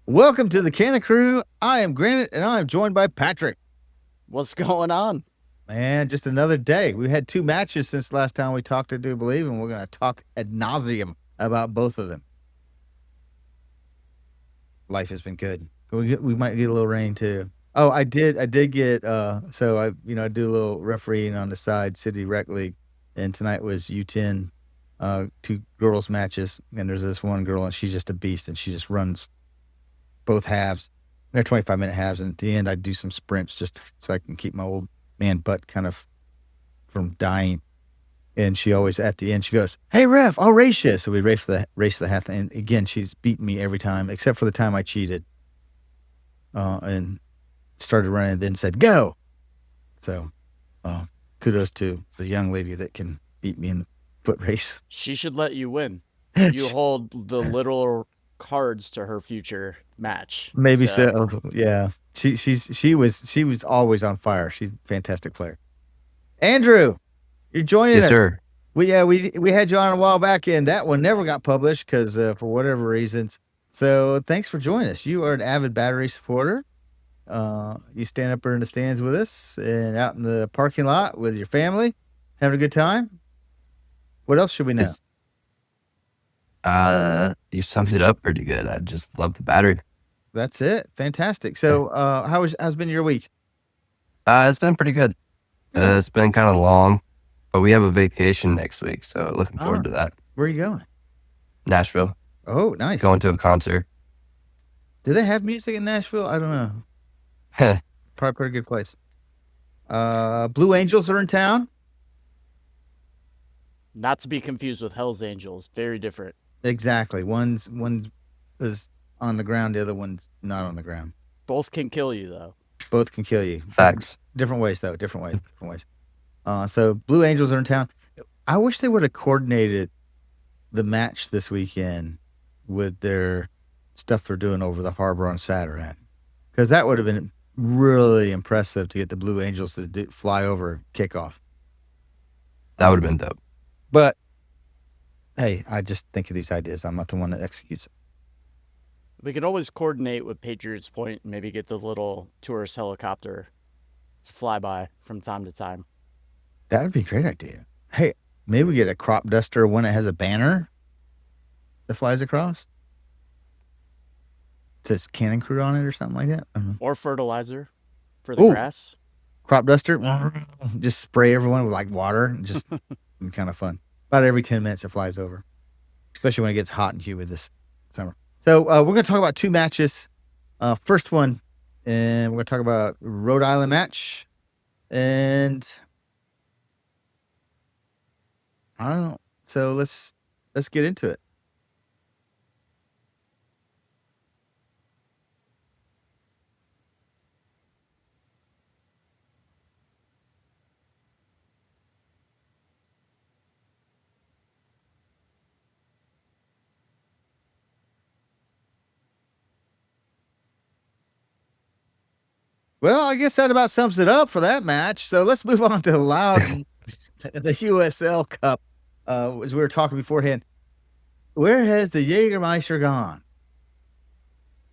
Welcome to the Cannon Crüe. I am Granit, and I am joined by Patrick. What's going on? Man, just another day. We had 2 matches since last time we talked, I do believe, and we're going to talk ad nauseum about both of them. Life has been good. We might get a little rain too. Oh, I did get. So I do a little refereeing on the side, City Rec League, and tonight was U10, two girls matches, and there's this one girl, and she's just a beast, and she just runs both halves. They're 25-minute halves, and at the end, I do some sprints just so I can keep my old man butt kind of from dying. And she always at the end she goes, "Hey ref, I'll race you." So we race the half, and again she's beaten me every time except for the time I cheated, and started running, and then said go. So, kudos to the young lady that can beat me in the foot race. She should let you win. You hold the little cards to her future match. Maybe so. Yeah, she was always on fire. She's a fantastic player. Andrew, you're joining Yes, us. sir. We had you on a while back, and that one never got published because for whatever reasons. So thanks for joining us. You are an avid Battery supporter. You stand up there in the stands with us and out in the parking lot with your family, having a good time. What else should we know? Yes. You summed it up pretty good. I just love the Battery. That's it. Fantastic. So how's been your week? It's been pretty good. It's been kind of long, but we have a vacation next week, so looking forward to that. Where are you going? Nashville. Oh, nice. Going to a concert. Do they have music in Nashville? I don't know. Probably a pretty good place. Blue Angels are in town. Not to be confused with Hell's Angels. Very different. Exactly. One is on the ground. The other one's not on the ground. Both can kill you, though. Both can kill you. Facts. Different ways, though. Different ways. So Blue Angels are in town. I wish they would have coordinated the match this weekend with their stuff they're doing over the harbor on Saturday, because that would have been really impressive to get the Blue Angels to fly over kickoff. That would have been dope. But hey, I just think of these ideas. I'm not the one that executes it. We could always coordinate with Patriots Point and maybe get the little tourist helicopter to fly by from time to time. That would be a great idea. Hey, maybe we get a crop duster, one that has a banner that flies across. It says Cannon Crüe on it or something like that. Or fertilizer for the grass. Crop duster, just spray everyone with like water, and just kind of fun. About every 10 minutes it flies over, especially when it gets hot and humid this summer. So we're going to talk about 2 matches. First one, and we're going to talk about Rhode Island match, and I don't know. So let's get into it. Well, I guess that about sums it up for that match. So let's move on to Loudon, the USL Cup. As we were talking beforehand, where has the Jägermeister gone?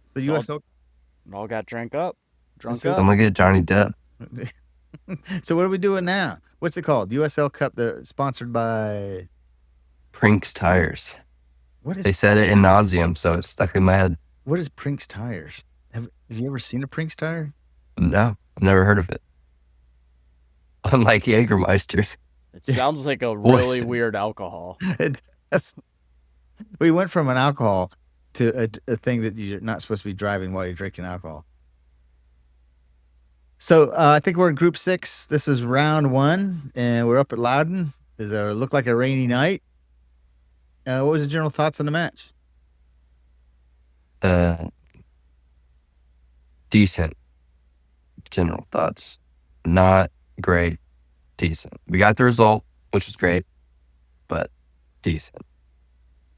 It's the USL. All got drunk up. Someone get Johnny Depp. So what are we doing now? What's it called? USL Cup. They're sponsored by Prinx Tires. What is? They said it in nauseum, so it's stuck in my head. What is Prinx Tires? Have you ever seen a Prinx tire? No, I've never heard of it. Unlike Jägermeister. It sounds like a really weird alcohol. We went from an alcohol to a thing that you're not supposed to be driving while you're drinking alcohol. So I think we're in Group 6. This is round 1, and we're up at Loudon. It looked like a rainy night. What was the general thoughts on the match? Decent. General thoughts. Not great. Decent. We got the result, which was great, but decent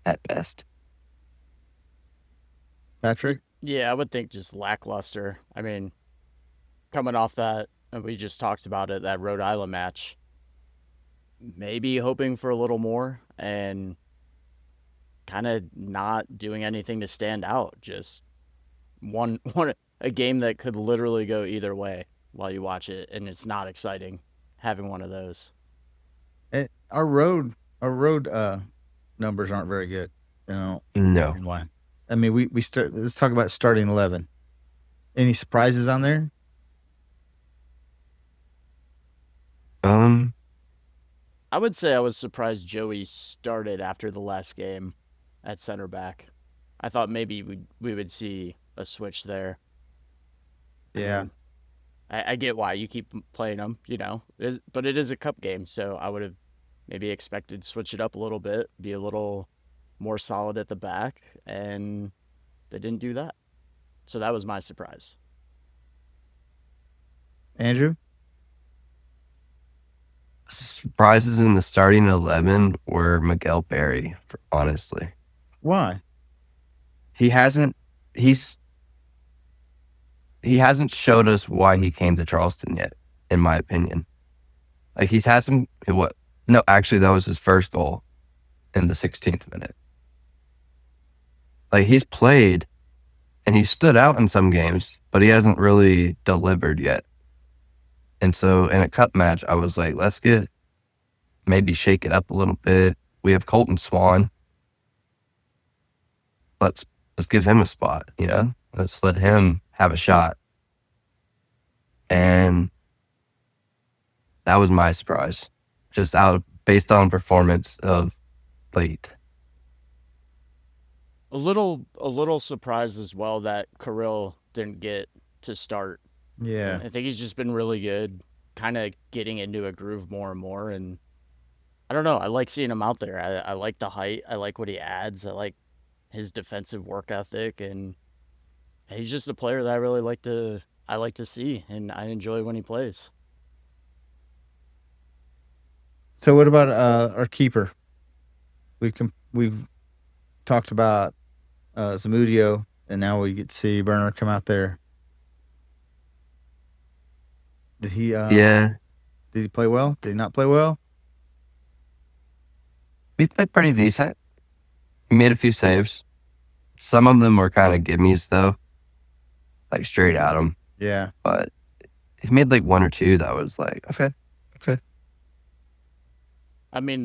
at best. Patrick? Yeah, I would think just lackluster. I mean, coming off that, and we just talked about it, that Rhode Island match, maybe hoping for a little more, and kind of not doing anything to stand out. Just a game that could literally go either way while you watch it, and it's not exciting having one of those. Our road numbers aren't very good. No. And why? I mean, we start. Let's talk about starting 11. Any surprises on there? I would say I was surprised Joey started after the last game at center back. I thought maybe we would see a switch there. Yeah. I get why you keep playing him, but it is a cup game, so I would have maybe expected to switch it up a little bit, be a little more solid at the back, and they didn't do that. So that was my surprise. Andrew? Surprises in the starting 11 were Miguel Berry, honestly. Why? He hasn't showed us why he came to Charleston yet, in my opinion. Like, he's had some no, actually that was his first goal in the 16th minute. Like, he's played and he stood out in some games, but he hasn't really delivered yet. And so in a cup match, I was like, let's maybe shake it up a little bit. We have Colton Swan. Let's give him a spot, Let's let him have a shot. And that was my surprise. Just based on performance of late. A little surprised as well that Kirill didn't get to start. Yeah. I think he's just been really good, kind of getting into a groove more and more. And I don't know. I like seeing him out there. I like the height. I like what he adds. I like his defensive work ethic. And he's just a player that I like to see, and I enjoy when he plays. So what about our keeper? We've talked about Zamudio, and now we get to see Burner come out there. Did he? Yeah. Did he play well? Did he not play well? He played pretty decent. He made a few saves. Some of them were kind of gimmies, though. Like, straight at him. Yeah. But he made like one or two that was like, okay. I mean,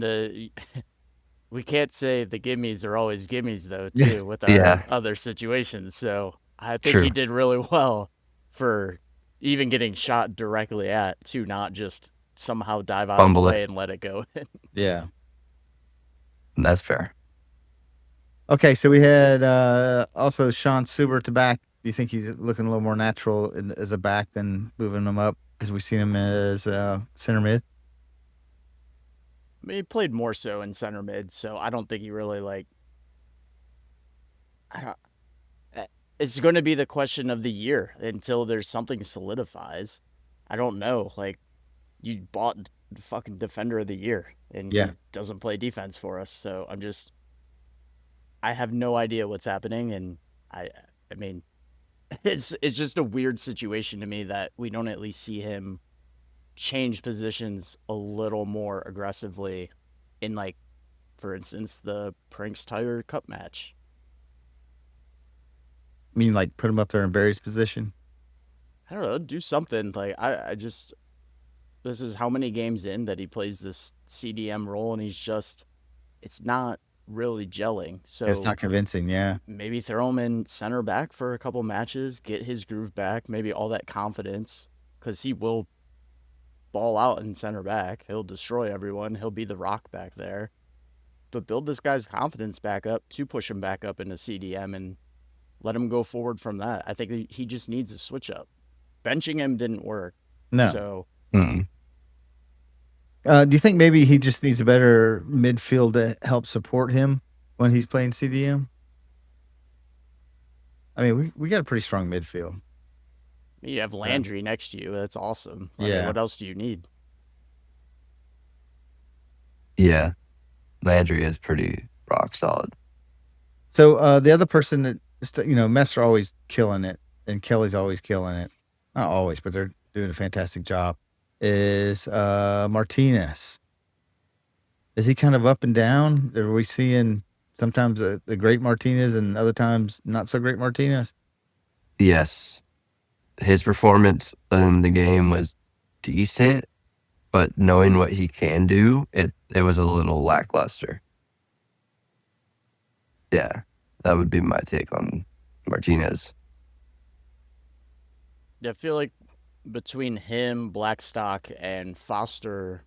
we can't say the gimmies are always gimmies, though, too, with our other situations. So I think he did really well for even getting shot directly at, to not just somehow dive out of the way and let it go. Yeah. That's fair. Okay, so we had also Sean Subert to back. Do you think he's looking a little more natural as a back than moving him up as we've seen him as center mid? I mean, he played more so in center mid, so I don't think he really it's going to be the question of the year until there's something solidifies. I don't know. Like, you bought the fucking defender of the year, and he doesn't play defense for us. So I have no idea what's happening, and I mean, it's just a weird situation to me that we don't at least see him change positions a little more aggressively in, like, for instance, the Prinx Tire Cup match. I mean, like, put him up there in Barry's position? I don't know, do something. Like, I just, this is how many games in that he plays this CDM role, and it's not really gelling. So it's not convincing, yeah. Maybe throw him in center back for a couple matches, get his groove back, maybe all that confidence, because he will ball out in center back. He'll destroy everyone. He'll be the rock back there. But build this guy's confidence back up to push him back up into CDM and let him go forward from that. I think he just needs a switch up. Benching him didn't work. No. So, do you think maybe he just needs a better midfield to help support him when he's playing CDM? I mean, we got a pretty strong midfield. You have Landry next to you. That's awesome. What else do you need? Yeah. Landry is pretty rock solid. So the other person that, Messer always killing it, and Kelly's always killing it. Not always, but they're doing a fantastic job. Is Martinez. Is he kind of up and down? Are we seeing sometimes the great Martinez and other times not so great Martinez? Yes. His performance in the game was decent, but knowing what he can do, it was a little lackluster. Yeah, that would be my take on Martinez. Yeah, I feel like between him, Blackstock, and Foster,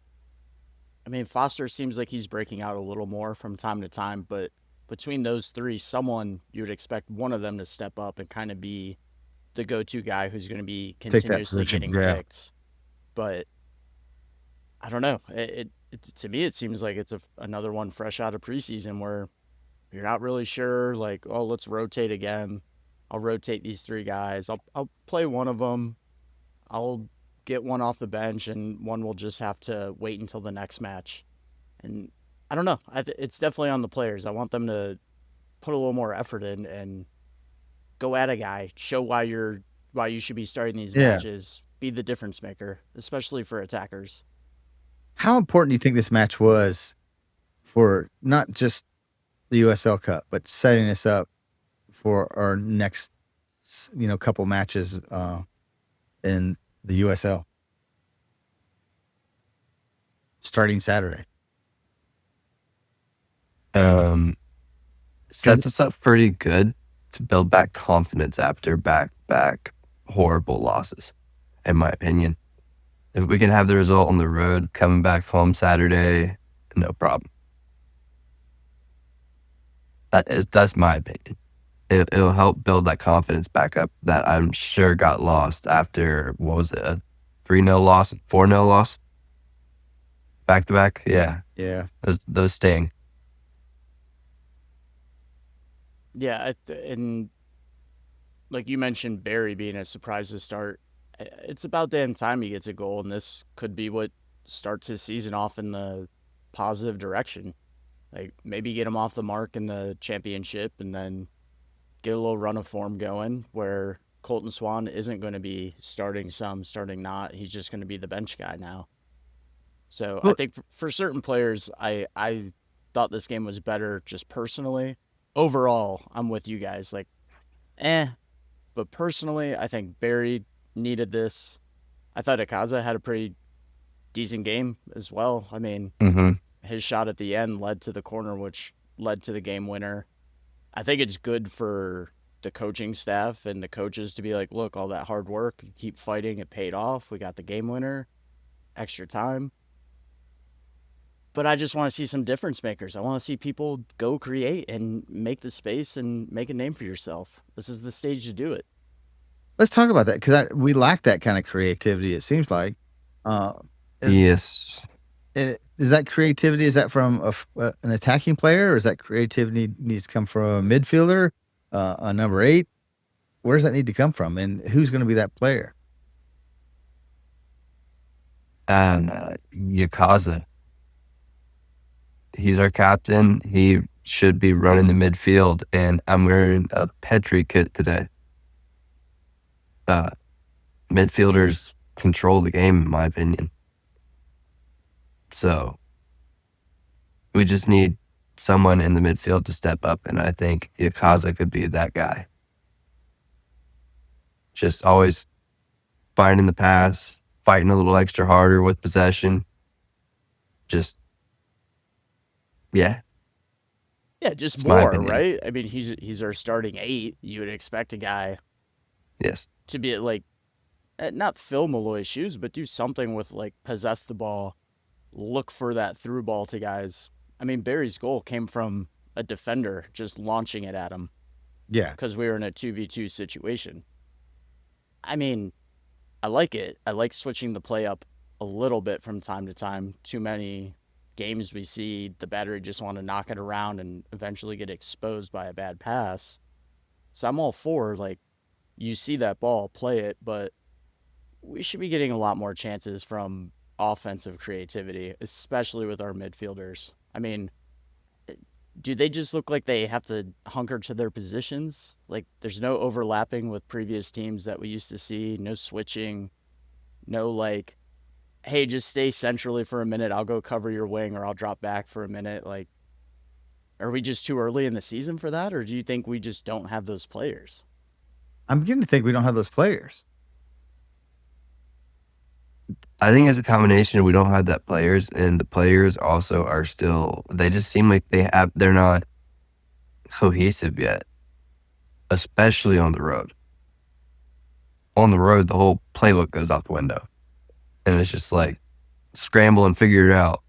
I mean, Foster seems like he's breaking out a little more from time to time, but between those three, someone you would expect one of them to step up and kind of be the go-to guy who's going to be Take that continuously position. getting Yeah. picked. But I don't know. To me, it seems like it's another one fresh out of preseason where you're not really sure. Like, oh, let's rotate again. I'll rotate these three guys. I'll play one of them. I'll get one off the bench, and one will just have to wait until the next match. And I don't know. It's definitely on the players. I want them to put a little more effort in and go at a guy. Show why you should be starting these Yeah. matches. Be the difference maker, especially for attackers. How important do you think this match was for not just the USL Cup, but setting us up for our next, couple matches in the USL starting Saturday? Sets us up pretty good to build back confidence after back horrible losses, in my opinion. If we can have the result on the road, coming back home Saturday, no problem. That's my opinion. It'll help build that confidence back up that I'm sure got lost after, what was it, a 3-0 loss, 4-0 loss? Back to back? Yeah. Yeah. Those sting. Yeah, and like you mentioned, Berry being a surprise to start. It's about damn time he gets a goal, and this could be what starts his season off in the positive direction. Like maybe get him off the mark in the championship, and then get a little run of form going where Colton Swan isn't going to be starting some, starting not. He's just going to be the bench guy now. So I think for certain players, I thought this game was better just personally. Overall, I'm with you guys. Like, but personally, I think Berry needed this. I thought Akaza had a pretty decent game as well. I mean, his shot at the end led to the corner, which led to the game winner. I think it's good for the coaching staff and the coaches to be like, look, all that hard work, keep fighting, it paid off. We got the game winner, extra time. But I just want to see some difference makers. I want to see people go create and make the space and make a name for yourself. This is the stage to do it. Let's talk about that because we lack that kind of creativity, it seems like. Yes. Is that creativity? Is that from an attacking player, or is that creativity needs to come from a midfielder, a number 8? Where does that need to come from, and who's going to be that player? Yakaza. He's our captain. He should be running the midfield, and I'm wearing a Petri kit today. Midfielders control the game, in my opinion. So we just need someone in the midfield to step up, and I think Yakaza could be that guy. Just always finding the pass, fighting a little extra harder with possession. Just, yeah. Yeah, just It's my more, opinion. right? I mean, he's our starting 8. You would expect a guy Yes. to be like, not fill Malloy's shoes, but do something with like possess the ball, look for that through ball to guys. I mean, Berry's goal came from a defender just launching it at him. Yeah. Because we were in a 2v2 situation. I mean, I like it. I like switching the play up a little bit from time to time. Too many games we see the Battery just want to knock it around and eventually get exposed by a bad pass. So I'm all for, like, you see that ball, play it, but we should be getting a lot more chances from offensive creativity, especially with our midfielders. I mean, do they just look like they have to hunker to their positions? Like, there's no overlapping with previous teams that we used to see, no switching, no, like, hey, just stay centrally for a minute, I'll go cover your wing, or I'll drop back for a minute. Like, are we just too early in the season for that, or do you think we just don't have those players? I'm beginning to think we don't have those players. I think it's a combination. We don't have that players, and the players also are still. They just seem like they're not cohesive yet, especially on the road. On the road, the whole playbook goes out the window, and it's just like scramble and figure it out.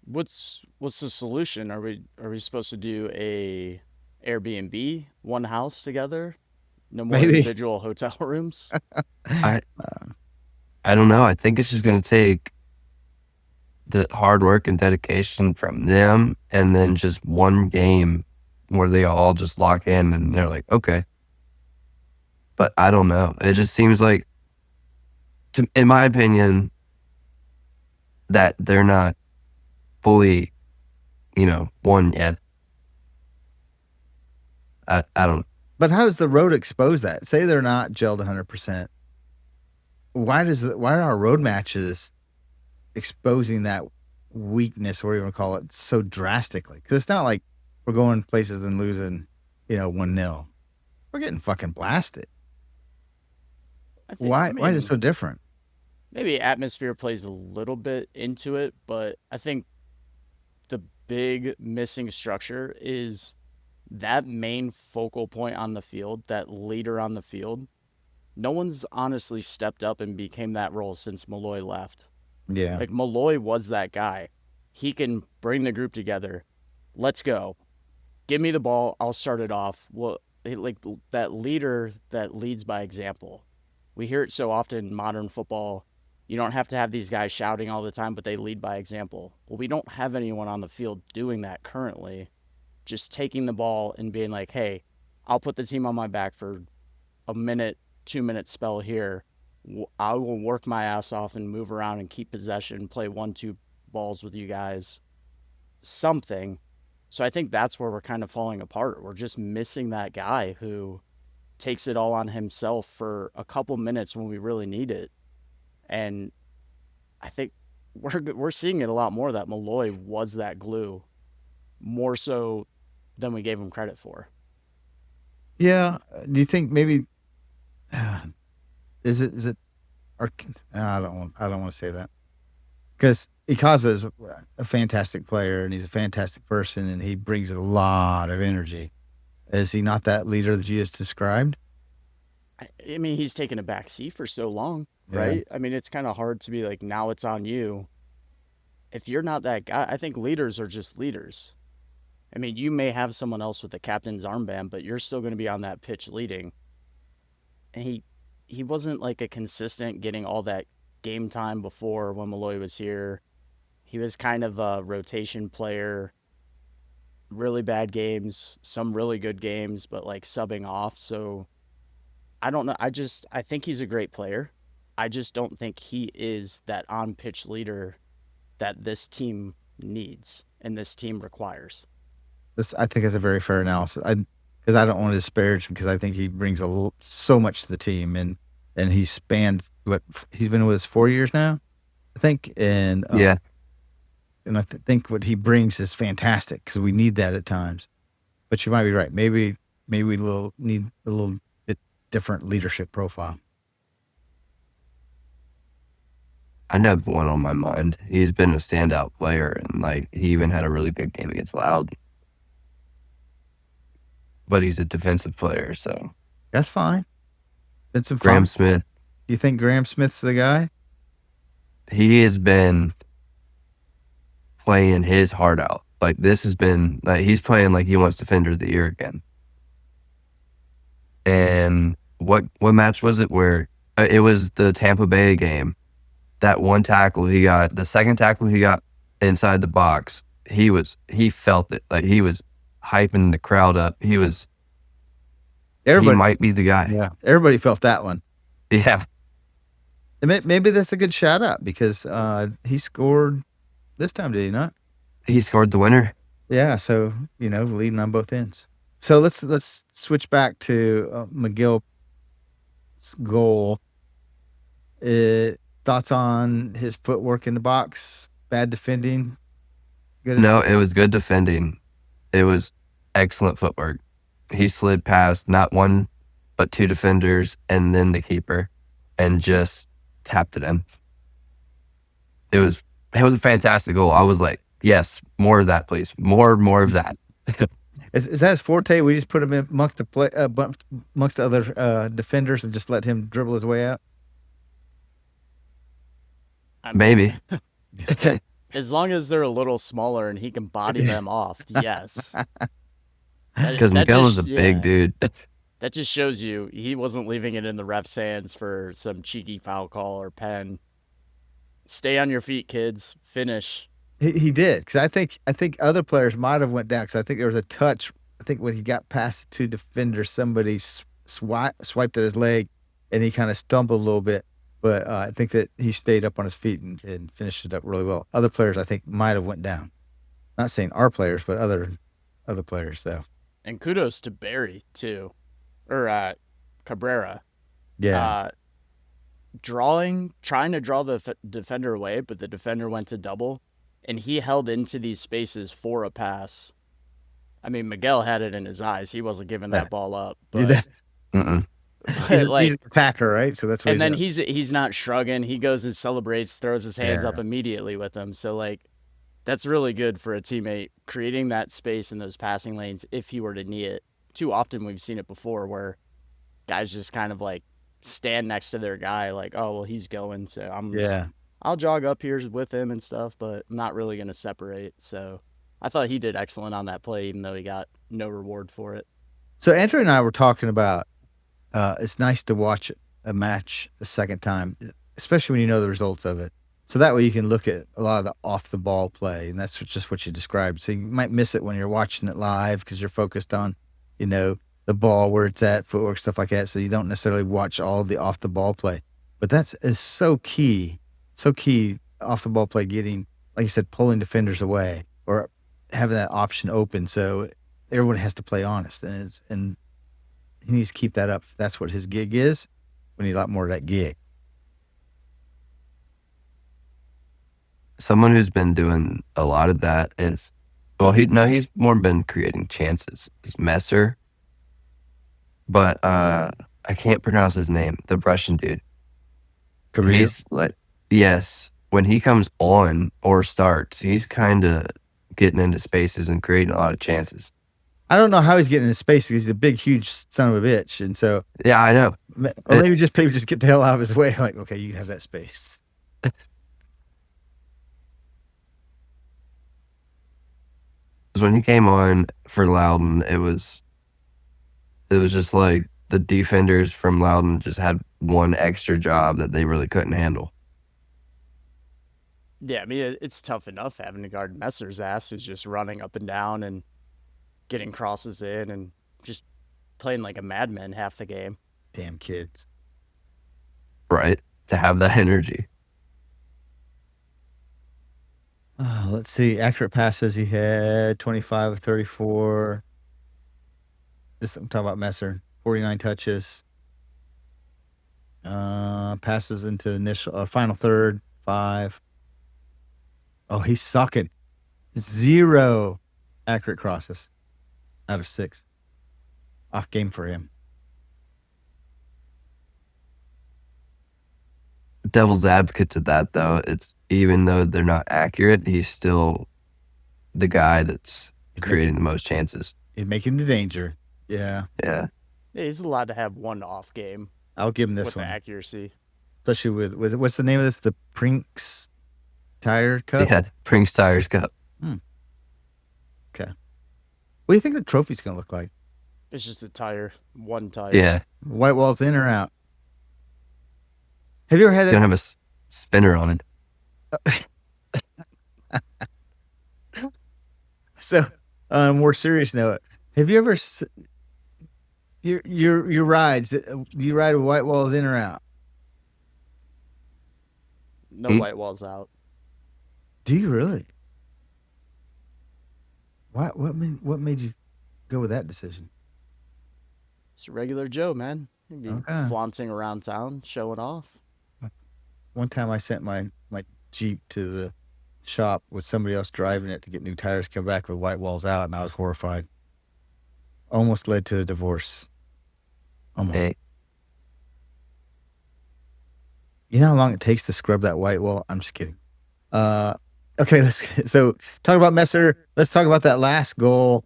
What's the solution? Are we supposed to do a Airbnb, one house together? No more Maybe. individual hotel rooms? I don't know. I think it's just going to take the hard work and dedication from them, and then just one game where they all just lock in and they're like, okay. But I don't know. It just seems like, in my opinion, that they're not fully, won yet. I don't. But how does the road expose that? Say they're not gelled 100%. Why are our road matches exposing that weakness, or whatever you want to call it, so drastically? Because it's not like we're going places and losing, 1-0. We're getting fucking blasted. Why is it so different? Maybe atmosphere plays a little bit into it, but I think the big missing structure is that main focal point on the field, that leader on the field. No one's honestly stepped up and became that role since Malloy left. Yeah. Like, Malloy was that guy. He can bring the group together. Let's go. Give me the ball. I'll start it off. Well, like that leader that leads by example. We hear it so often in modern football. You don't have to have these guys shouting all the time, but they lead by example. Well, we don't have anyone on the field doing that currently. Just taking the ball and being like, hey, I'll put the team on my back for a minute, 2-minute spell here. I will work my ass off and move around and keep possession, play 1-2 balls with you guys. Something. So I think that's where we're kind of falling apart. We're just missing that guy who takes it all on himself for a couple minutes when we really need it. And I think we're seeing it a lot more that Malloy was that glue, more so than we gave him credit for. Yeah. Do you think maybe is it or I don't want to say that, because Ikaza is a fantastic player and he's a fantastic person and he brings a lot of energy. Is he not that leader that you just described? I mean, he's taken a back seat for so long, right? I mean, it's kind of hard to be like, now it's on you. If you're not that guy, I think leaders are just leaders. I mean, you may have someone else with the captain's armband, but you're still going to be on that pitch leading. And he wasn't like a consistent getting all that game time before when Malloy was here. He was kind of a rotation player, really bad games, some really good games, but like subbing off. So I don't know. I think he's a great player. I just don't think he is that on-pitch leader that this team needs and this team requires. I think that's a very fair analysis. Because I don't want to disparage him, because I think he brings so much to the team, and he spans he's been with us 4 years now, I think, and yeah, and I think what he brings is fantastic, because we need that at times. But you might be right. Maybe we need a little bit different leadership profile. I know one on my mind. He's been a standout player, and like he even had a really good game against Loud. But he's a defensive player, so that's fine. It's Graham Smith. You think Graham Smith's the guy? He has been playing his heart out. Like, this has been like he's playing like he wants Defender of the Year again. And what match was it where it was the Tampa Bay game? That one tackle he got, the second tackle he got inside the box, he felt it. Like, he was hyping the crowd up. He might be the guy. Yeah, everybody felt that one. Yeah. And maybe that's a good shout out, because he scored this time, did he not? He scored the winner. Yeah, so leading on both ends. So let's switch back to Miguel's goal. Thoughts on his footwork in the box? Bad defending? No, it was good defending. It was excellent footwork. he slid past not one but two defenders and then the keeper and just tapped it in. It was a fantastic goal. I was like, yes, more of that, please. More of that. Is that his forte? We just put him in amongst the other defenders and just let him dribble his way out? Maybe. As long as they're a little smaller and he can body them off, yes. Because Miguel is a big dude. That just shows you he wasn't leaving it in the ref's hands for some cheeky foul call or pen. Stay on your feet, kids. Finish. He did, because I think other players might have went down, because I think there was a touch. I think when he got past the two defenders, somebody swiped at his leg, and he kind of stumbled a little bit. But I think that he stayed up on his feet and finished it up really well. Other players, I think, might have went down. Not saying our players, but other players, though. And kudos to Berry, too. Or Cabrera. Yeah. Trying to draw the defender away, but the defender went to double, and he held into these spaces for a pass. I mean, Miguel had it in his eyes. He wasn't giving that ball up. But, he's an attacker, right? So that's what. And then he's not shrugging. He goes and celebrates, throws his hands up immediately with him. So like, that's really good for a teammate, creating that space in those passing lanes if he were to knee it. Too often we've seen it before where guys just kind of like stand next to their guy, like, oh well, he's going, so I'll jog up here with him and stuff, but I'm not really going to separate. So I thought he did excellent on that play, even though he got no reward for it. So Andrew and I were talking about it's nice to watch a match a second time, especially when you know the results of it. So that way you can look at a lot of the off-the-ball play, and that's just what you described. So you might miss it when you're watching it live because you're focused on, the ball, where it's at, footwork, stuff like that. So you don't necessarily watch all the off-the-ball play. But that is so key, off-the-ball play, getting, like you said, pulling defenders away or having that option open. So everyone has to play honest, and he needs to keep that up. If that's what his gig is, we need a lot more of that gig. Someone who's been doing a lot of that is, he's more been creating chances. Is Messer, but I can't pronounce his name. The Russian dude. He's like, yes, when he comes on or starts, he's kind of getting into spaces and creating a lot of chances. I don't know how he's getting into space because he's a big, huge son of a bitch, and so yeah, I know. Or maybe people just get the hell out of his way. Like, okay, you can have that space. When he came on for Loudon, it was just like the defenders from Loudon just had one extra job that they really couldn't handle. Yeah, I mean, it's tough enough having to guard Messer's ass, who's just running up and down and getting crosses in and just playing like a madman half the game. Damn kids. Right, to have that energy. Let's see. Accurate passes he had 25 of 34. I'm talking about Messer. 49 touches. Passes into final third, 5. Oh, he's sucking. 0 accurate crosses out of 6. Off game for him. Devil's advocate to that, though, it's even though they're not accurate, he's still the guy that's creating the most chances. He's making the danger. Yeah. Yeah. He's allowed to have one off game. I'll give him this one. With the accuracy. Especially with what's the name of this? The Prinx Tire Cup? Yeah, Prinx Tires Cup. Okay. What do you think the trophy's going to look like? It's just a tire. One tire. Yeah. White walls in or out? Have you ever had that? It's going to have a spinner on it. So, on a more serious note, have you ever your rides? Do you ride with white walls in or out? No white walls out. Do you really? What made you go with that decision? It's a regular Joe, man. He'd be flaunting around town, showing off. One time I sent my Jeep to the shop with somebody else driving it to get new tires, come back with white walls out, and I was horrified. almost led to a divorce. Almost. Hey, You know how long it takes to scrub that white wall? I'm just kidding. Okay, so talk about Messer. Let's talk about that last goal,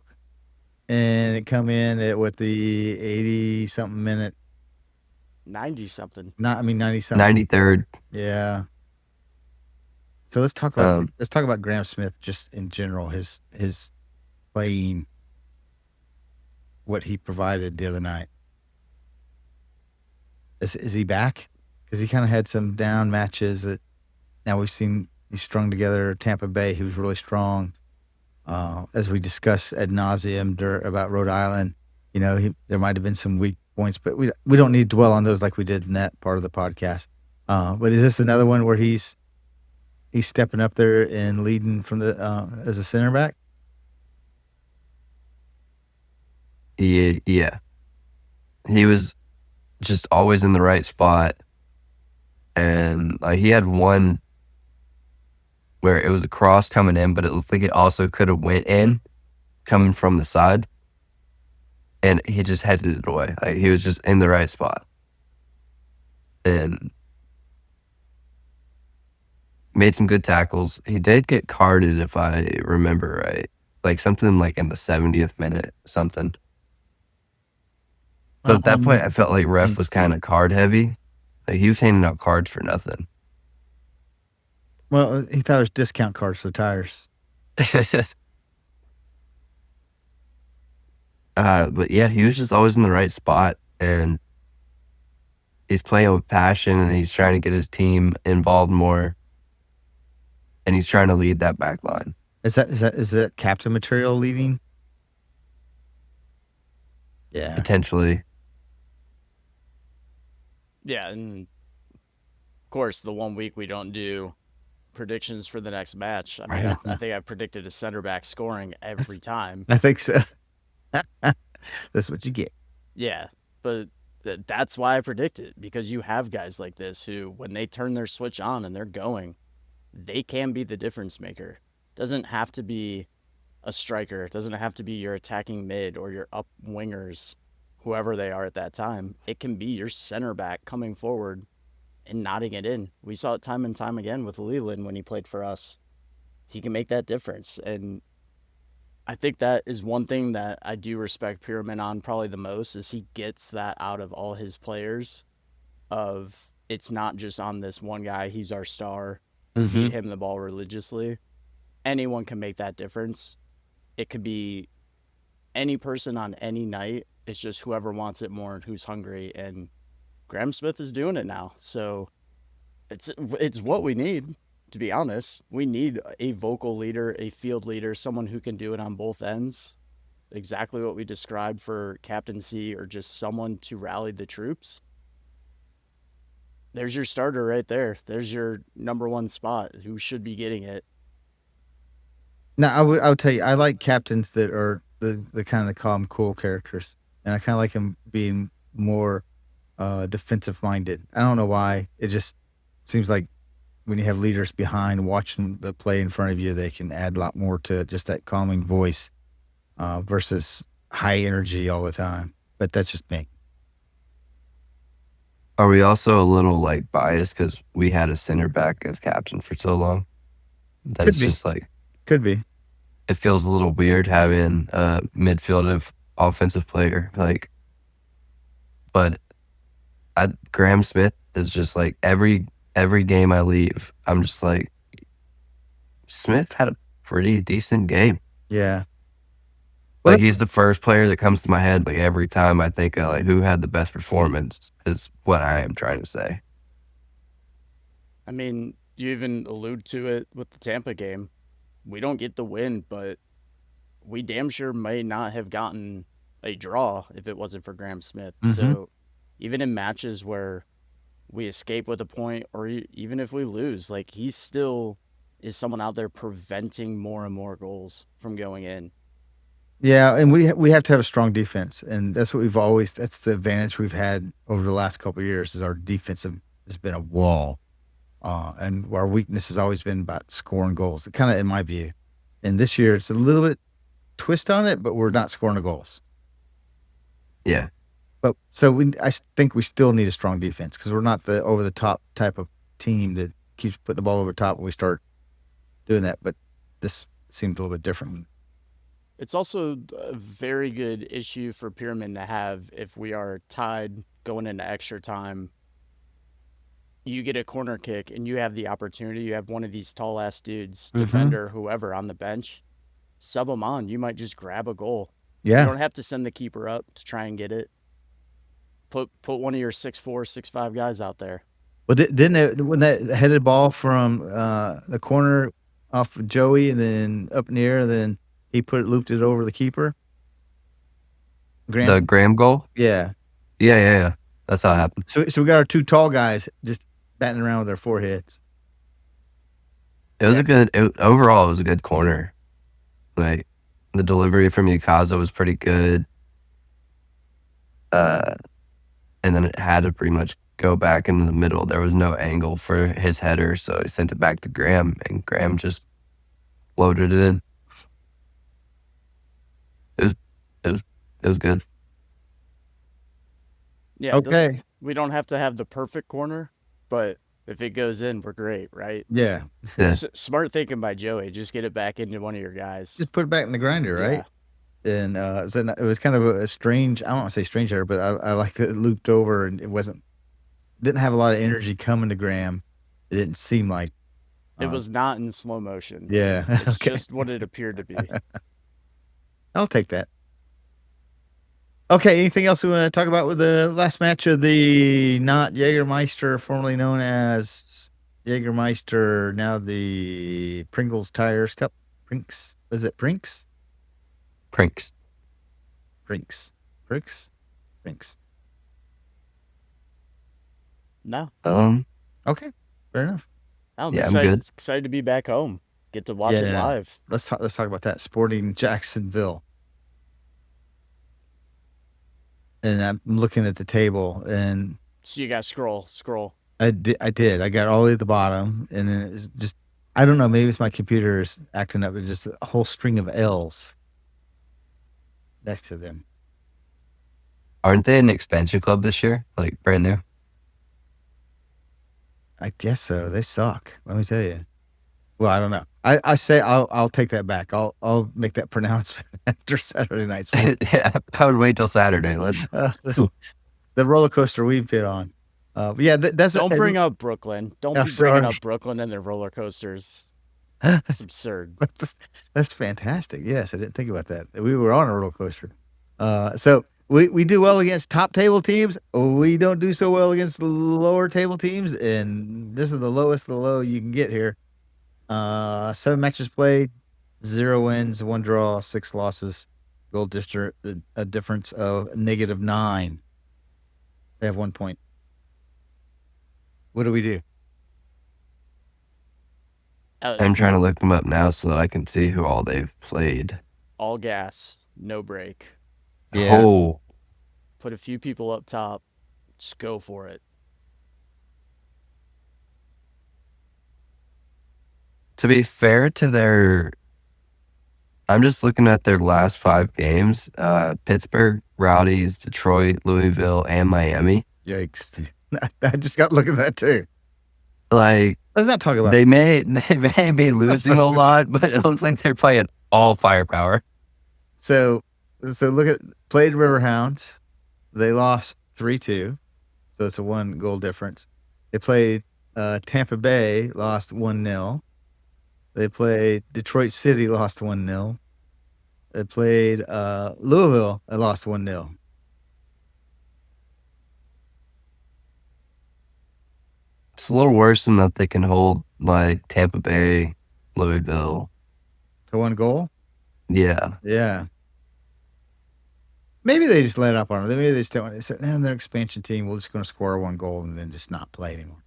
and it come in with the 80-something minute. 90-something. 90-something. 93rd. Yeah. So let's talk about Graham Smith just in general. His playing, what he provided the other night. Is he back? Because he kind of had some down matches that now we've seen he's strung together. Tampa Bay, he was really strong. As we discussed ad nauseum about Rhode Island, there might have been some weak points, but we don't need to dwell on those like we did in that part of the podcast. But is this another one where he's stepping up there and leading from the as a center back? Yeah. He was just always in the right spot. And he had one where it was a cross coming in, but it looked like it also could have went in coming from the side. And he just headed it away. He was just in the right spot. And made some good tackles. He did get carded, if I remember right. Something in the 70th minute, something. But at that point, I felt like ref was kind of card heavy. He was handing out cards for nothing. Well, he thought it was discount cards for tires. But yeah, he was just always in the right spot, and he's playing with passion, and he's trying to get his team involved more, and he's trying to lead that back line. Is that captain material leading? Yeah, potentially. Yeah, and of course, the 1 week we don't do predictions for the next match. I mean, I think I've predicted a center back scoring every time. I think so. That's what you get. Yeah, but that's why I predict it, because you have guys like this who, when they turn their switch on and they're going, they can be the difference maker. Doesn't have to be a striker. It doesn't have to be your attacking mid or your up wingers, whoever they are at that time. It can be your center back coming forward and knotting it in. We saw it time and time again with Leland when he played for us. He can make that difference. And I think that is one thing that I do respect Pyramid on probably the most, is he gets that out of all his players, of it's not just on this one guy, he's our star, feed him the ball religiously. Anyone can make that difference. It could be any person on any night. It's just whoever wants it more and who's hungry, and Graham Smith is doing it now. So it's what we need, to be honest. We need a vocal leader, a field leader, someone who can do it on both ends. Exactly what we described for captaincy, or just someone to rally the troops. There's your starter right there. There's your number one spot, who should be getting it. Now, I would tell you, I like captains that are the kind of the calm, cool characters. And I kind of like them being more defensive minded. I don't know why. It just seems like when you have leaders behind watching the play in front of you, they can add a lot more to just that calming voice versus high energy all the time. But that's just me. Are we also a little biased because we had a center back as captain for so long? That's just could be. It feels a little weird having a midfield offensive player but Graham Smith is just every game I leave, I'm just Smith had a pretty decent game. Yeah. He's the first player that comes to my head every time I think of who had the best performance, is what I am trying to say. I mean, you even allude to it with the Tampa game. We don't get the win, but we damn sure may not have gotten a draw if it wasn't for Graham Smith. So even in matches where we escape with a point, or even if we lose, he still is someone out there preventing more and more goals from going in. Yeah, and we have to have a strong defense, and that's what that's the advantage we've had over the last couple of years, is our defense has been a wall. And our weakness has always been about scoring goals, kind of in my view. And this year, it's a little bit twist on it, but we're not scoring the goals. Yeah. But I think we still need a strong defense because we're not the over the top type of team that keeps putting the ball over top when we start doing that. But this seems a little bit different. It's also a very good issue for Pyramid to have if we are tied going into extra time. You get a corner kick and you have the opportunity. You have one of these tall ass dudes, defender, whoever on the bench, sub them on. You might just grab a goal. Yeah. You don't have to send the keeper up to try and get it. Put one of your 6'4", 6'5" guys out there. Well, when that headed ball from the corner off of Joey and then up in the air, then he looped it over the keeper? The Graham goal? Yeah. Yeah. That's how it happened. So we got our two tall guys just batting around with their foreheads. It was overall, it was a good corner. Like, the delivery from Yukaza was pretty good. And then it had to pretty much go back into the middle. There was no angle for his header, so he sent it back to Graham, and Graham just loaded it in. It was good. Yeah. Okay. We don't have to have the perfect corner, but if it goes in, we're great, right? Yeah. Smart thinking by Joey. Just get it back into one of your guys. Just put it back in the grinder, right? Yeah. And so it was kind of a strange, I don't want to say strange error, but I like that it looped over and didn't have a lot of energy coming to Graham. It didn't seem like. It was not in slow motion. Yeah. It's just what it appeared to be. I'll take that. Okay, anything else we want to talk about with the last match of the not Jägermeister, formerly known as Jägermeister, now the Pringles Tires Cup? Prinx? Is it Prinx? Prinx. No. Okay, fair enough. I'm good. Excited to be back home. Get to watch it live. Let's talk about that. Sporting Jacksonville. And I'm looking at the table, and so you got scroll. I did. I got all the way to the bottom, and then it's just, I don't know. Maybe it's my computer is acting up. It's just a whole string of L's next to them. Aren't they an expansion club this year? Like brand new? I guess so. They suck. Let me tell you. Well, I don't know. I say I'll take that back. I'll make that pronouncement after Saturday night's game. Yeah, I would wait till Saturday. Let's the roller coaster we've been on. Yeah, don't bring up Brooklyn. Don't be bringing up Brooklyn and their roller coasters. It's absurd. That's fantastic. Yes, I didn't think about that. We were on a roller coaster. So we do well against top table teams. We don't do so well against lower table teams, and this is the lowest of the low you can get here. 7 matches played, 0 wins, 1 draw, 6 losses. Goal district, a difference of -9. They have 1 point. What do we do? I'm trying to look them up now so that I can see who all they've played. All gas, no break. Yeah. Oh. Put a few people up top. Just go for it. To be fair to their, I'm just looking at their last 5 games. Pittsburgh, Rowdies, Detroit, Louisville, and Miami. Yikes. I just got looking at that too. Like, let's not talk about they may be losing a lot, but it looks like they're playing all firepower. So look at played Riverhounds. They lost 3-2. So it's a 1 goal difference. They played Tampa Bay, lost 1-0. They played Detroit City, lost 1-0. They played Louisville, they lost 1-0. It's a little worse than that they can hold like Tampa Bay, Louisville. To 1 goal? Yeah. Yeah. Maybe they just let up on it. Maybe they just don't. They said, they're an expansion team. We're just going to score 1 goal and then just not play anymore.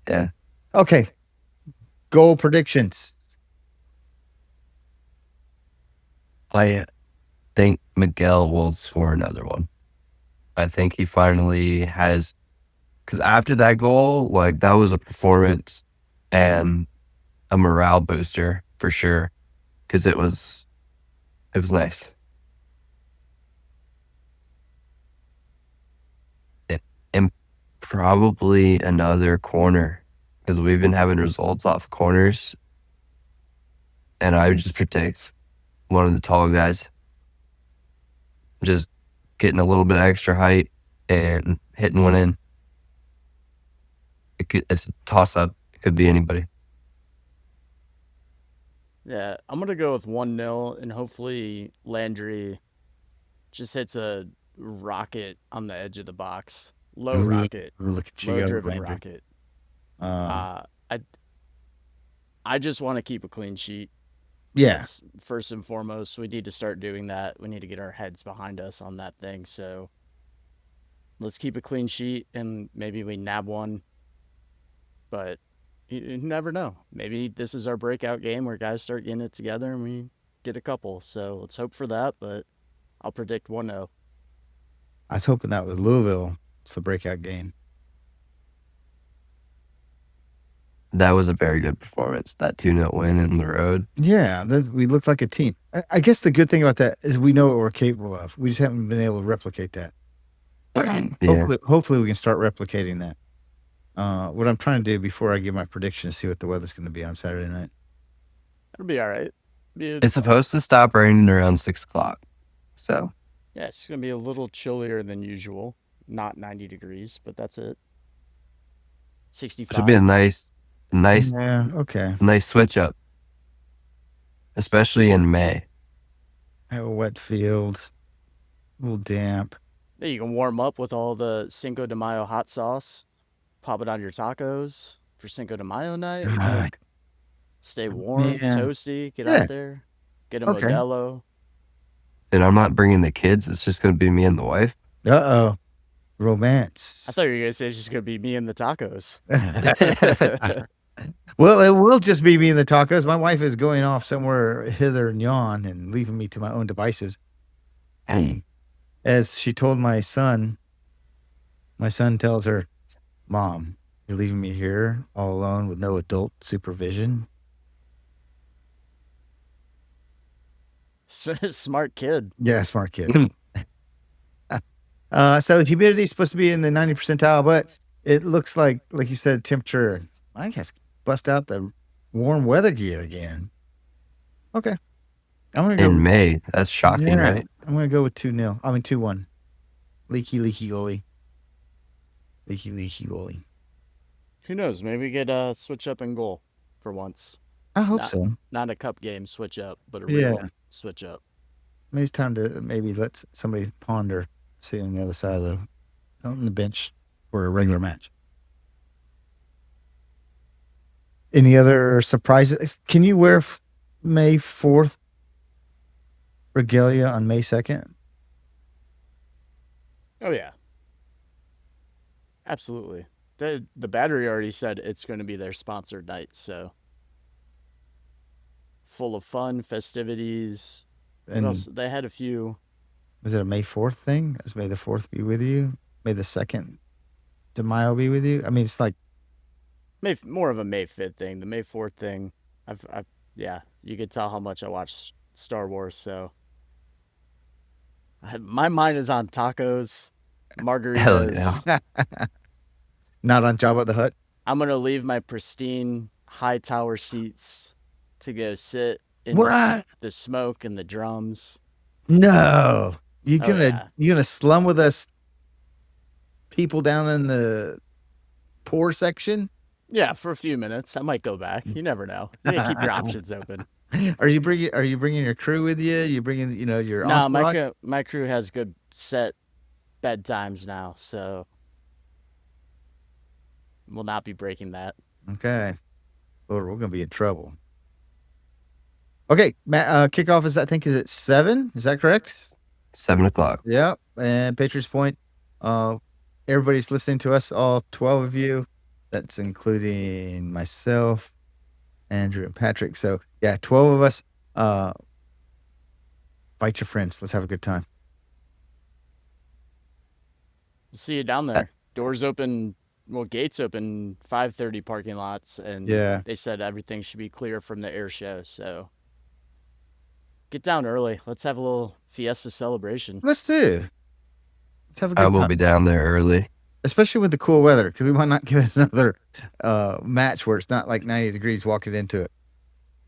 Yeah. Okay. Goal predictions. I think Miguel will score another one. I think he finally has, because after that goal, like that was a performance and a morale booster for sure. Because it was nice. Probably another corner because we've been having results off corners. And I would just predict one of the tall guys just getting a little bit extra height and hitting one in. It's a toss-up. It could be anybody. Yeah, I'm going to go with 1-0, and hopefully Landry just hits a rocket on the edge of the box. Low rocket. Look at you, Low-driven Landry. rocket. I just want to keep a clean sheet. Yeah. That's first and foremost. We need to start doing that. We need to get our heads behind us on that thing. So let's keep a clean sheet, and maybe we nab one. But you never know. Maybe this is our breakout game where guys start getting it together and we get a couple. So let's hope for that, but I'll predict 1-0. I was hoping that was Louisville. It's the breakout game. That was a very good performance, that 2-0 win in the road. Yeah, we looked like a team. I guess the good thing about that is we know what we're capable of. We just haven't been able to replicate that. Yeah. Hopefully we can start replicating that. What I'm trying to do before I give my prediction is see what the weather's going to be on Saturday night. It'll be all right. It's supposed to stop raining around 6 o'clock. So yeah, it's going to be a little chillier than usual. Not 90 degrees, but that's it. 65. should be a nice Yeah, okay. nice switch up, especially in May. Have a wet field, a little damp. Yeah, you can warm up with all the Cinco de Mayo hot sauce. Pop it on your tacos for Cinco de Mayo night. God. Stay warm, Man. toasty. Get out there. Get a Okay. Modelo. And I'm not bringing the kids. It's just going to be me and the wife. Uh-oh. Romance. I thought you were going to say it's just going to be me and the tacos. Well, it will just be me and the tacos. My wife is going off somewhere hither and yon and leaving me to my own devices. As she told my son tells her, Mom, you're leaving me here all alone with no adult supervision. Smart kid. Yeah, smart kid. So humidity is supposed to be in the 90 percentile, but it looks like you said, temperature. I have to bust out the warm weather gear again. Okay. I'm going to go. In May. That's shocking, right? I'm going to go with 2-0. I mean, 2-1. Leaky goalie. Leaky goalie. Who knows? Maybe we get switch up in goal for once. I hope so. Not a cup game switch up, but a real switch up. Maybe it's time to let somebody ponder sitting on the other side of on the bench for a regular match. Any other surprises? Can you wear May 4th regalia on May 2nd? Oh, yeah. Absolutely. The Battery already said it's going to be their sponsored night, so full of fun, festivities. What else? They had a few. Is it a May 4th thing? Is May the 4th be with you? May the 2nd de Mayo be with you? I mean, it's like more of a May 5th thing. The May 4th thing, yeah, you could tell how much I watch Star Wars, so my mind is on tacos, margaritas. Hell yeah. Not on Jabba the Hutt. I'm going to leave my pristine high tower seats to go sit in the smoke and the drums. No. You're gonna slum with us people down in the poor section? Yeah, for a few minutes. I might go back. You never know. You gotta keep your options open. Are you bringing your crew with you? You bringing your entourage? My crew has good set bedtimes now, so we'll not be breaking that. Okay. Lord, we're gonna be in trouble. Okay, Matt, kickoff is at 7? Is that correct? 7 o'clock. Yep. And Patriots Point. Everybody's listening to us, all 12 of you. That's including myself, Andrew, and Patrick. So yeah, 12 of us. Invite your friends. Let's have a good time. We'll see you down there. Doors open. Well, gates open 5:30 parking lots, and they said everything should be clear from the air show. So get down early. Let's have a little fiesta celebration. Let's do. Let's have a good I will time. be down there early. especially with the cool weather, because we might not get another match where it's not like 90 degrees walking into it.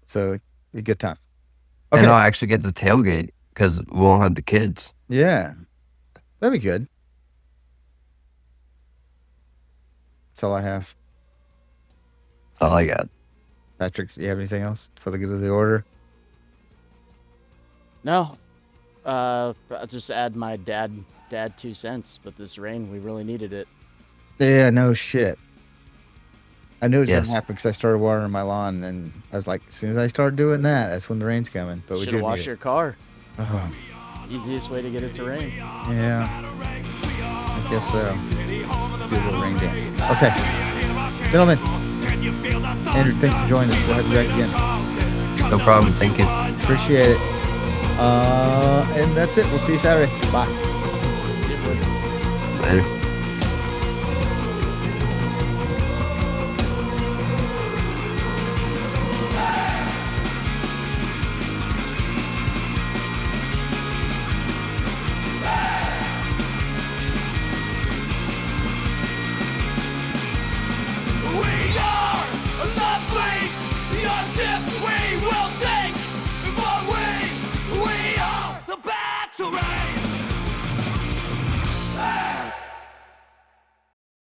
So it'd be a good time. Okay. And I'll actually get the tailgate because we won't have the kids. Yeah. That'd be good. That's all I have. That's all I got. Patrick, do you have anything else for the good of the order? No. I'll just add my dad 2 cents. But this rain, we really needed it. Yeah, no shit. I knew it was Yes. gonna happen because I started watering my lawn, and I was like, as soon as I start doing that, that's when the rain's coming. But we Should do have need washed it. your car. Oh, Easiest way to get it to rain. yeah. I guess so. Do a little rain dance. Okay, gentlemen. Andrew, thanks for joining us. We'll have you back again. No problem. Thank you. Appreciate it. And that's it. We'll see you Saturday. Bye. See you, boys. Later.